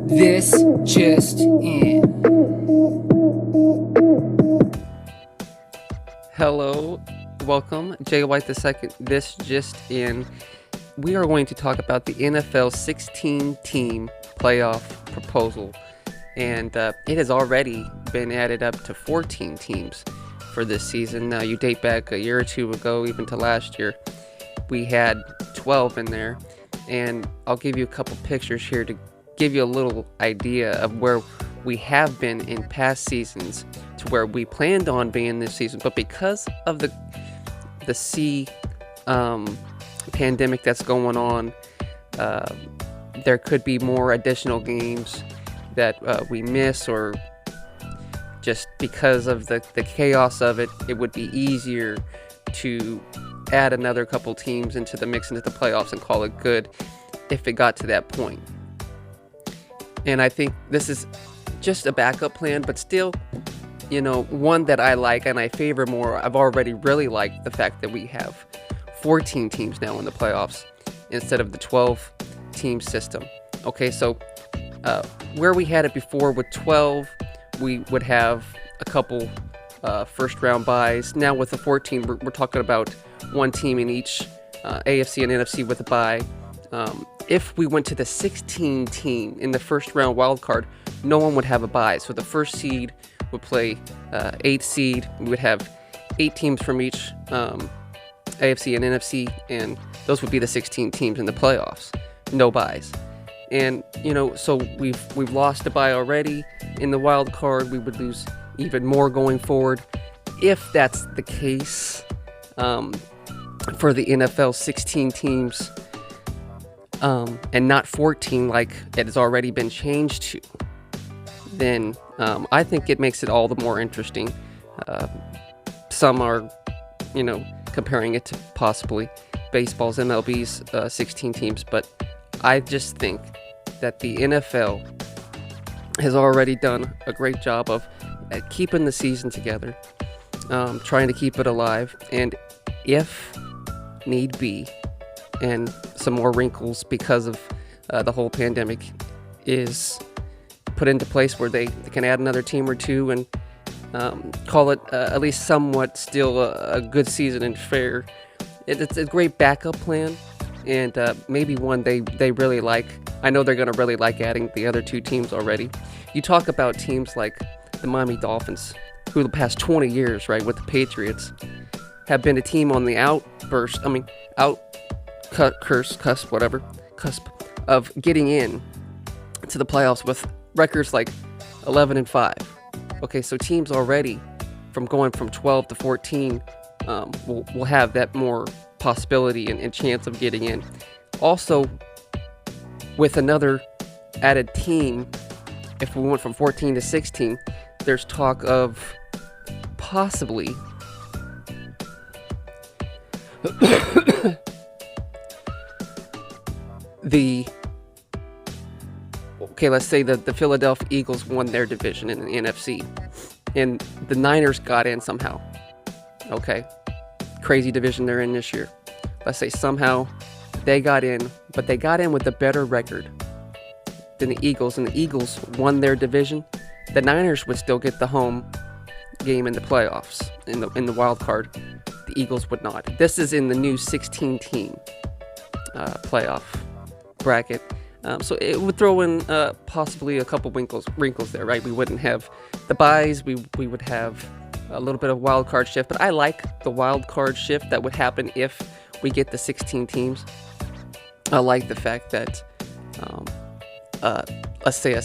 This just in. Hello, welcome, Jay White II. This just in. We are going to talk about the NFL 16-team playoff proposal, and it has already been added up to 14 teams for this season. Now, you date back a year or two ago, even to last year, we had 12 in there, and I'll give you a couple pictures here to give you a little idea of where we have been in past seasons to where we planned on being this season, but because of the pandemic that's going on, there could be more additional games that we miss, or just because of the chaos of it, it would be easier to add another couple teams into the mix, into the playoffs, and call it good if it got to that point. And I think this is just a backup plan, but still, one that I like and I favor more. I've already really liked the fact that we have 14 teams now in the playoffs instead of the 12-team system. Okay, so where we had it before with 12, we would have a couple first-round buys. Now with the 14, we're talking about one team in each AFC and NFC with a bye. If we went to the 16 team in the first round wild card, no one would have a bye. So the first seed would play 8th seed. We would have 8 teams from each AFC and NFC, and those would be the 16 teams in the playoffs. No byes. And so we've lost a bye already in the wild card. We would lose even more going forward. If that's the case, for the NFL 16 teams, and not 14 like it has already been changed to, then I think it makes it all the more interesting. Some are, comparing it to possibly baseball's MLB's 16 teams, but I just think that the NFL has already done a great job of keeping the season together, trying to keep it alive, and if need be, and some more wrinkles because of the whole pandemic is put into place where they can add another team or two and call it at least somewhat still a good season and fair. It's a great backup plan, and maybe one they really like. I know they're going to really like adding the other two teams already. You talk about teams like the Miami Dolphins, who the past 20 years, right, with the Patriots, have been a team on the cusp of getting in to the playoffs with records like 11-5. Okay, so teams already from going from 12 to 14 will have that more possibility and chance of getting in. Also, with another added team, if we went from 14 to 16, there's talk of possibly let's say that the Philadelphia Eagles won their division in the NFC, and the Niners got in somehow. Okay, crazy division they're in this year. Let's say somehow they got in, but they got in with a better record than the Eagles, and the Eagles won their division. The Niners would still get the home game in the playoffs, in the wild card. The Eagles would not. This is in the new 16-team playoff bracket. So it would throw in possibly a couple wrinkles there, right? We wouldn't have the byes. We would have a little bit of wild card shift. But I like the wild card shift that would happen if we get the 16 teams. I like the fact that let's say a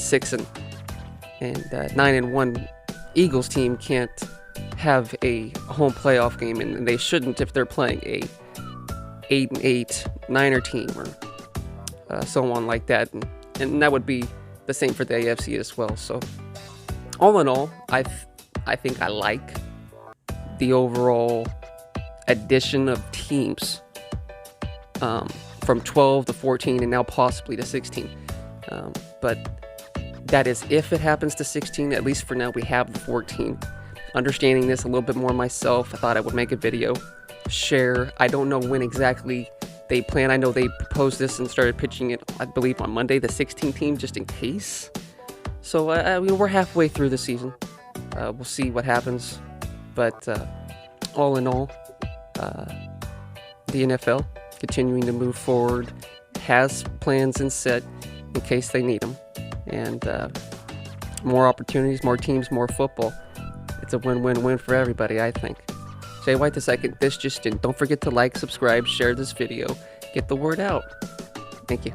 9-1 Eagles team can't have a home playoff game, and they shouldn't if they're playing a 8-8 Niner team or so on like that, and that would be the same for the AFC as well. So all in all, I think I like the overall addition of teams from 12 to 14 and now possibly to 16. But that is if it happens to 16. At least for now, we have the 14. Understanding this a little bit more myself, I thought I would make a video, share. I don't know when exactly they plan. I know they proposed this and started pitching it, I believe, on Monday, the 16 team, just in case. So we're halfway through the season. We'll see what happens. But all in all, the NFL continuing to move forward, has plans in set in case they need them. And more opportunities, more teams, more football. It's a win-win-win for everybody, I think. Jay White II, this just in. Don't forget to like, subscribe, share this video. Get the word out. Thank you.